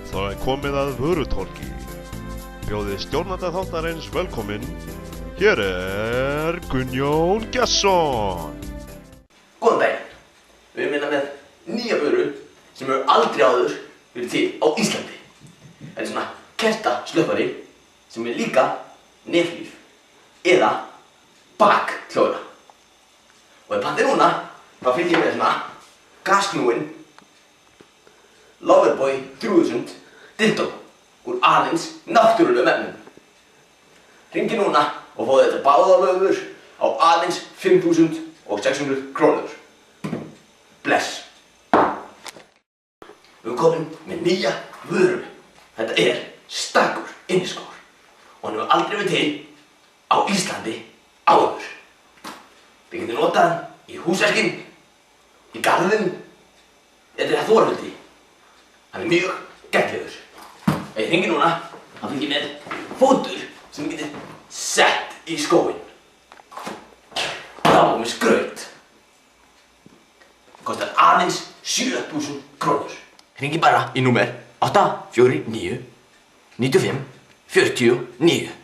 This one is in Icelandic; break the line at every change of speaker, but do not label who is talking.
Það er komið að Vörutorgi. Bjóðið stjórnanda þáttarins velkominn. Hér er Gunnjón Gesson.
Góðan daginn. Við erum hérna með nýja vöru sem hefur aldrei áður verið til á Íslandi. Það er svona kertaslökkvari sem er líka nefhlíf eða bakklóra. Og ef pantið núna, þá fylgir með svona gasknúin Loverboy 3000 dildo úr aðeins náttúrulegum efnum. Hringið núna og fáðu þetta báðar vörur á aðeins 5.600 krónur. Bless. Við erum komin með nýja vöru. Þetta er stakur inniskór og hann hefur aldrei verið til á Íslandi áður. Þið getur notað hann í húsverkin, í garðinum, eða þórhöldi. Hann er mjög geggjaður. Ef ég hringi núna, þá fylgir með fótur sem ég geti sett í skóinn. Og þá komið skraut. Kostar aðeins 7.000 krónur. Hringi bara í númer 849 95 49.